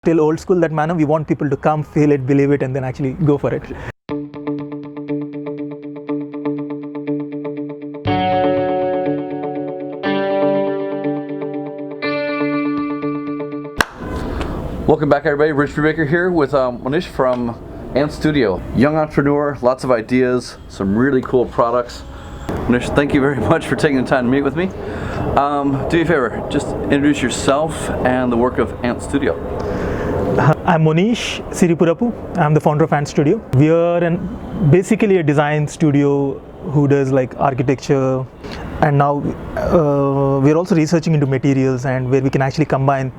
Still old school that manner. We want people to come, feel it, believe it, and then actually go for it. Welcome back, everybody. Rich Baker here with Monish from Ant Studio. Young entrepreneur, lots of ideas, some really cool products. Monish, thank you very much for taking the time to meet with me. Do me a favor, just introduce yourself and the work of Ant Studio. I'm Monish Siripurapu. I'm the founder of Ant Studio. We are basically a design studio who does like architecture, and now we're also researching into materials and where we can actually combine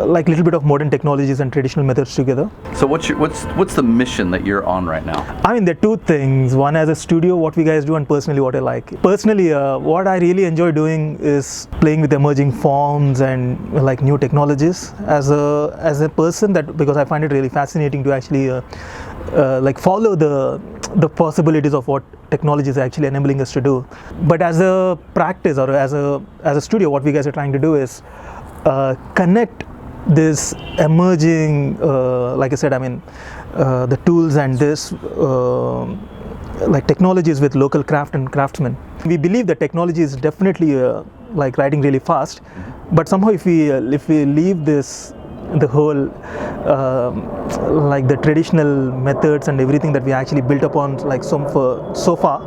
like a little bit of modern technologies and traditional methods together. So what's the mission that you're on right now? I mean, there are two things. One, as a studio, what we guys do, and personally what I like. Personally, what I really enjoy doing is playing with emerging forms and like new technologies. As a person, because I find it really fascinating to actually like follow the possibilities of what technology is actually enabling us to do. But as a practice or as a studio, what we guys are trying to do is connect this emerging, like I said, I mean, the tools and this like technologies with local craft and craftsmen. We believe that technology is definitely like riding really fast, but somehow if we leave the whole like the traditional methods and everything that we actually built upon like so far,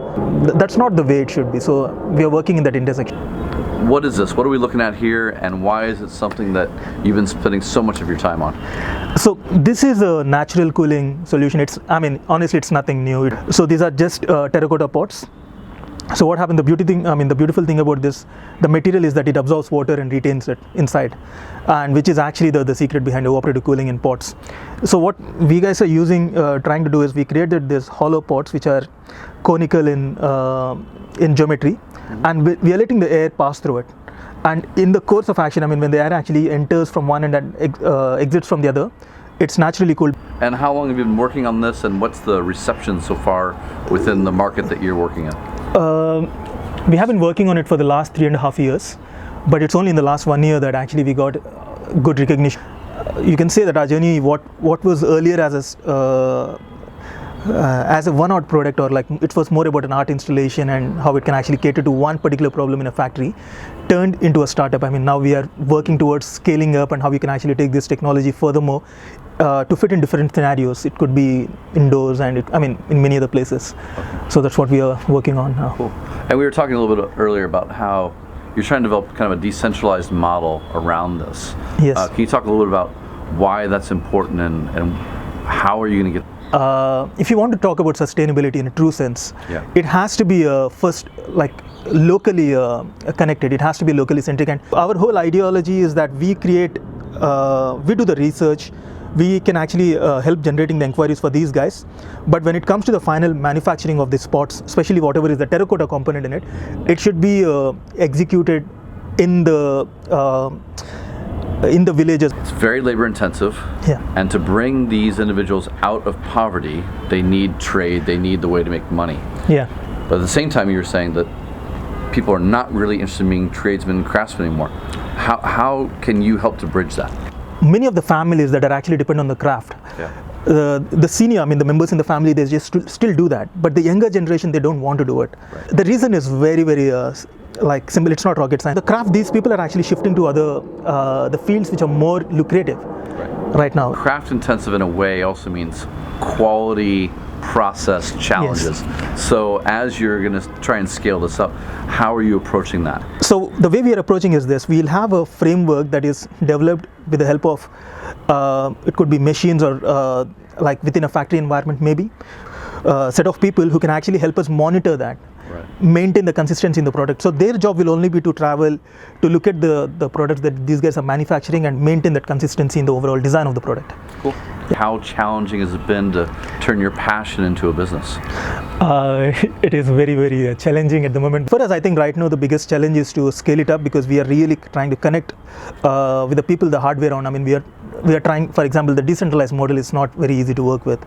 that's not the way it should be. So we are working in that intersection. What is this? What are we looking at here, and why is it something that you've been spending so much of your time on? So this is a natural cooling solution. I mean, honestly, it's nothing new. So these are just terracotta pots. So what happened, the beautiful thing about this, the material is that it absorbs water and retains it inside, and which is actually the secret behind evaporative cooling in pots. So what we guys are trying to do is we created these hollow pots which are conical in geometry, and we are letting the air pass through it. And in the course of action, I mean, when the air actually enters from one end and exits from the other, it's naturally cooled. And how long have you been working on this, and what's the reception so far within the market that you're working in? We have been working on it for the last 3.5 years, but it's only in the last 1 year that actually we got good recognition. You can say that our journey, what was earlier as a one-odd product, or like it was more about an art installation and how it can actually cater to one particular problem in a factory, turned into a startup. I mean, now we are working towards scaling up and how we can actually take this technology furthermore to fit in different scenarios. It could be indoors and in many other places. So that's what we are working on now. Cool. And we were talking a little bit earlier about how you're trying to develop kind of a decentralized model around this. Yes. Can you talk a little bit about why that's important and how are you going to get? If you want to talk about sustainability in a true sense, yeah, it has to be first like locally connected. It has to be locally centric, and our whole ideology is that we do the research. We can actually help generating the inquiries for these guys, but when it comes to the final manufacturing of these pots, especially whatever is the terracotta component in it, it should be executed in the villages. It's very labor intensive, yeah, and to bring these individuals out of poverty, they need trade, they need the way to make money. Yeah. But at the same time, you were saying that people are not really interested in being tradesmen and craftsmen anymore. How can you help to bridge that? Many of the families that are actually depend on the craft, yeah, the senior, the members in the family, they just still do that, but the younger generation, they don't want to do it. Right. The reason is very, very like simple. It's not rocket science. The craft, these people are actually shifting to other the fields which are more lucrative right now. Craft intensive in a way also means quality process challenges. Yes. So as you're going to try and scale this up, how are you approaching that? So the way we are approaching is this: we'll have a framework that is developed with the help of it could be machines or like within a factory environment, maybe set of people who can actually help us monitor that, right, maintain the consistency in the product. So their job will only be to travel to look at the products that these guys are manufacturing and maintain that consistency in the overall design of the product. Cool. How challenging has it been to turn your passion into a business? It is very, very challenging at the moment. For us, I think right now the biggest challenge is to scale it up, because we are really trying to connect with the people, the hardware on. I mean, we are trying, for example, the decentralized model is not very easy to work with.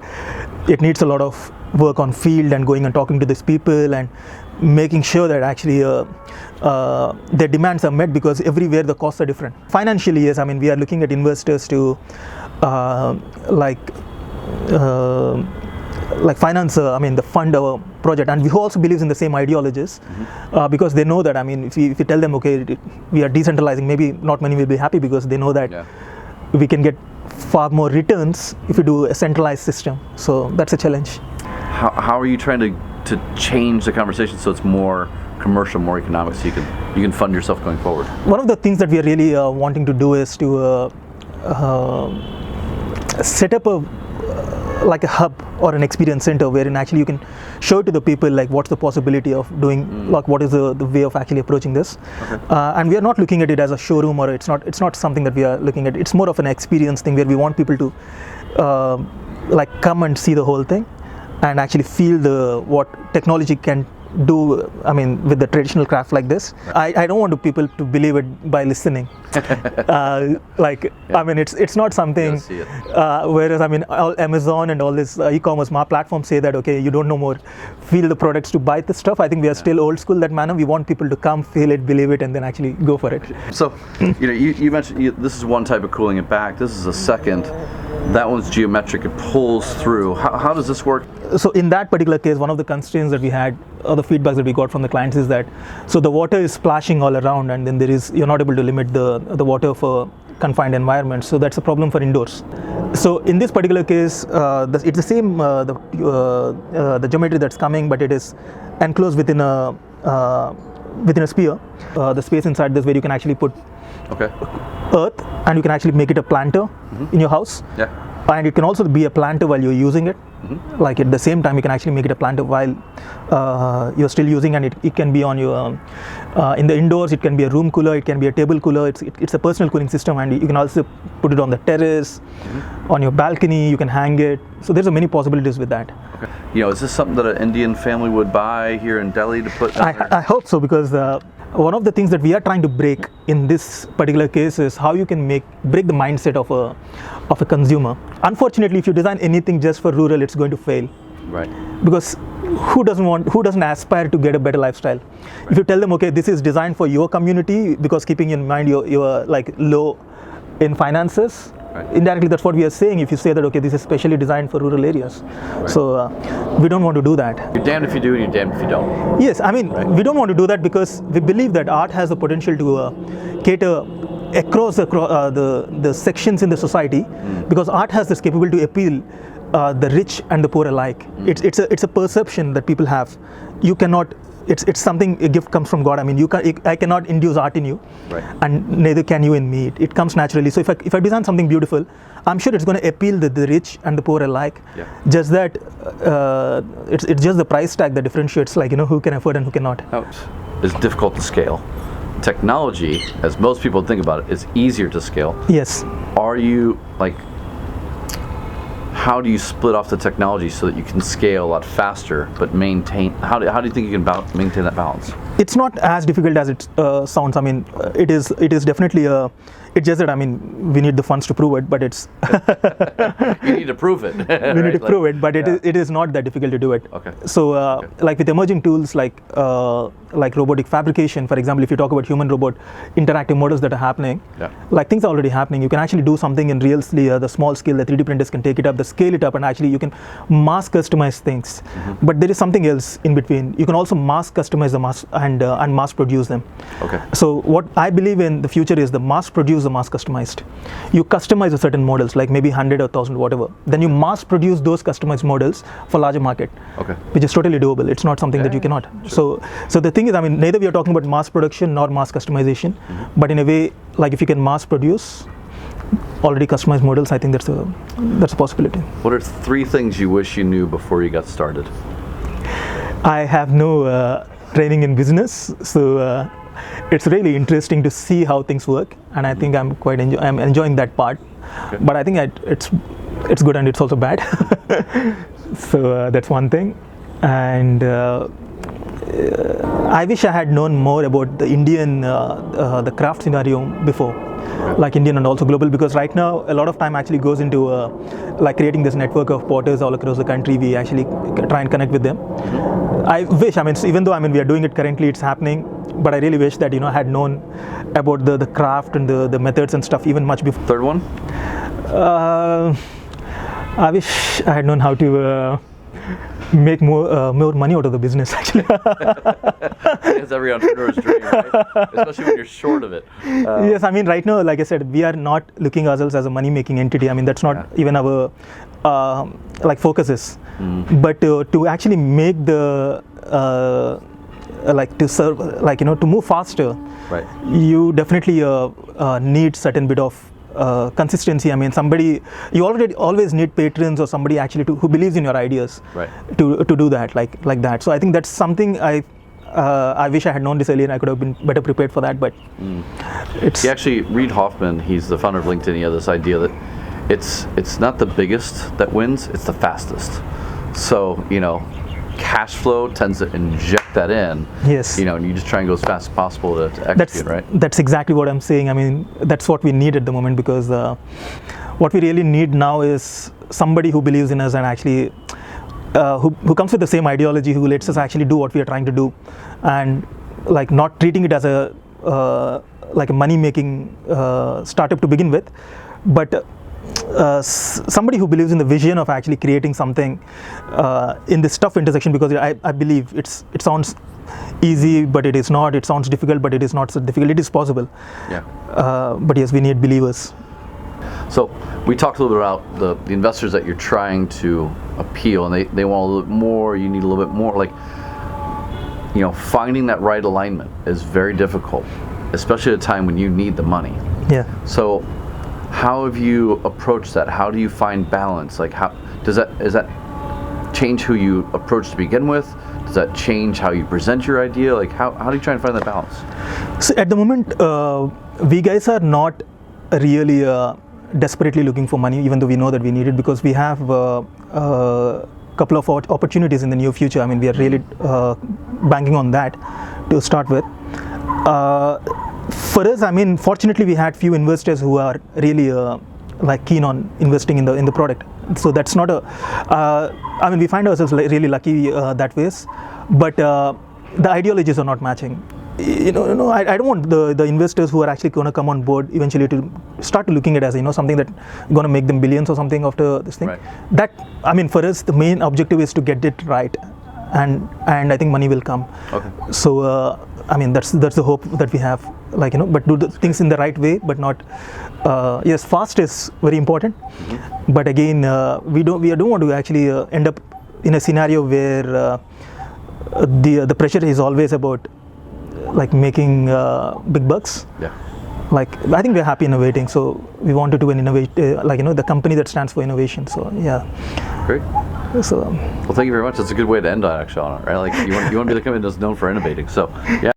It needs a lot of work on field and going and talking to these people and making sure that actually their demands are met, because everywhere the costs are different. Financially, yes, I mean, we are looking at investors to finance, the fund our project, and who also believes in the same ideologies, because they know that, I mean, if you tell them, okay, we are decentralizing, maybe not many will be happy, because they know that we can get far more returns if we do a centralized system. So that's a challenge. How are you trying to change the conversation so it's more commercial, more economic, so you can fund yourself going forward? One of the things that we are really wanting to do is to set up a hub or an experience center wherein actually you can show to the people like what's the possibility of doing, like what is the way of actually approaching this. And we are not looking at it as a showroom, or it's not something that we are looking at. It's more of an experience thing where we want people to come and see the whole thing and actually feel what technology can do, I mean, with the traditional craft like this. I don't want people to believe it by listening. I mean, it's not something, whereas, I mean, all Amazon and all this e-commerce platforms say that, okay, you don't know more, feel the products to buy the stuff. I think we are still old school that manner. We want people to come, feel it, believe it, and then actually go for it. So, you mentioned this is one type of cooling it back. This is a second. That one's geometric, it pulls through. How does this work? So in that particular case, one of the constraints that we had, or the feedbacks that we got from the clients, is that so the water is splashing all around, and then you're not able to limit the water for confined environments. So that's a problem for indoors. So in this particular case, it's the same the geometry that's coming, but it is enclosed within a sphere. The space inside this where you can actually put earth, and you can actually make it a planter in your house. And it can also be a planter while you're using it. Like at the same time, you can actually make it a planter while you're still using, and it can be on your in the indoors. It can be a room cooler, it can be a table cooler. It's a personal cooling system, and you can also put it on the terrace, on your balcony. You can hang it. So there's many possibilities with that. Is this something that an Indian family would buy here in Delhi to put? I hope so, because one of the things that we are trying to break in this particular case is how you can break the mindset of a consumer. Unfortunately, if you design anything just for rural, it's going to fail. Right. Because who doesn't aspire to get a better lifestyle? Right. If you tell them, okay, this is designed for your community, because keeping in mind you're like low in finances, indirectly that's what we are saying. If you say that, okay, this is specially designed for rural areas. So we don't want to do that. You're damned if you do and you're damned if you don't. Yes, I mean, we don't want to do that because we believe that art has the potential to cater across the sections in the society, because art has this capability to appeal the rich and the poor alike. It's a perception that people have. You cannot. It's something, a gift comes from God. I mean, I cannot induce art in you, and neither can you in me. It comes naturally. So if I design something beautiful, I'm sure it's going to appeal the rich and the poor alike. Just that it's just the price tag that differentiates, like, who can afford and who cannot. It's difficult to scale. Technology, as most people think about it, is easier to scale. Yes. Are you how do you split off the technology so that you can scale a lot faster, but maintain? How do you think you can maintain that balance? It's not as difficult as it sounds. I mean, it is definitely it's just that, I mean, we need the funds to prove it, but it's you need to prove it. We need to prove it, but it is not that difficult to do it. So like with emerging tools like robotic fabrication, for example, if you talk about human robot interactive models that are happening, like things are already happening. You can actually do something in the small scale. The 3D printers can take it up, scale it up, and actually you can mass customize things. But there is something else in between. You can also mass customize and mass produce them. So what I believe in the future is the mass produce, the mass customized. You customize a certain models, like maybe 100 or 1,000, whatever. Then you mass produce those customized models for larger market, which is totally doable. It's not something that you cannot. So the thing is, I mean, neither we are talking about mass production nor mass customization, but in a way, like if you can mass produce already customized models, I think that's a possibility. What are 3 things you wish you knew before you got started? I have no training in business, so it's really interesting to see how things work, and I think I'm enjoying that part. But I think it's good and it's also bad. So that's one thing, and I wish I had known more about the Indian the craft scenario before. like Indian and also global, because right now a lot of time actually goes into like creating this network of porters all across the country. We actually try and connect with them. I wish, I mean, even though I mean we are doing it currently, it's happening, but I really wish that I had known about the craft and the methods and stuff even much before. Third one? I wish I had known how to make more money out of the business, actually. It's every entrepreneur's dream, right? Especially when you're short of it. Yes, I mean, right now, like I said, we are not looking ourselves as a money-making entity. I mean, that's not even our like focuses. But to actually make the like to serve, like to move faster, right, you definitely need certain bit of consistency. I mean, you always need patrons or somebody actually who believes in your ideas, right, to do that like that. So I think that's something I wish I had known this earlier. I could have been better prepared for that. But it's actually, Reid Hoffman, he's the founder of LinkedIn. He has this idea that it's not the biggest that wins, it's the fastest. So cash flow tends to inject that in. Yes. And you just try and go as fast as possible to execute, right? That's exactly what I'm saying. I mean, that's what we need at the moment, because what we really need now is somebody who believes in us and actually who comes with the same ideology, who lets us actually do what we are trying to do, and like not treating it as a like a money-making startup to begin with, but somebody who believes in the vision of actually creating something in this tough intersection, because I believe it sounds easy, but it is not. It sounds difficult, but it is not so difficult. It is possible. Yeah. But yes, we need believers. So we talked a little bit about the investors that you're trying to appeal, and they want a little bit more. You need a little bit more. Like, finding that right alignment is very difficult, especially at a time when you need the money. Yeah. So how have you approached that? How do you find balance? Like, how does that change who you approach to begin with? Does that change how you present your idea? Like, how do you try and find that balance? So at the moment, we guys are not really desperately looking for money, even though we know that we need it, because we have a couple of opportunities in the near future. I mean, we are really banking on that to start with. For us, I mean, fortunately, we had few investors who are really like keen on investing in the product. So that's not I mean, we find ourselves really lucky that ways, but the ideologies are not matching. I don't want the investors who are actually going to come on board eventually to start looking at it as something that going to make them billions or something after this thing. Right. That, I mean, for us, the main objective is to get it right, and I think money will come. Okay. So I mean, that's the hope that we have, but do the things in the right way, but not yes, fast is very important, but again, we don't want to actually end up in a scenario where the pressure is always about making big bucks. Yeah. I think we're happy innovating, so we wanted to innovate, the company that stands for innovation. So yeah. Great. So well, thank you very much. That's a good way to end on, actually, on it, right? Like, you want to be the company that's known for innovating. So yeah.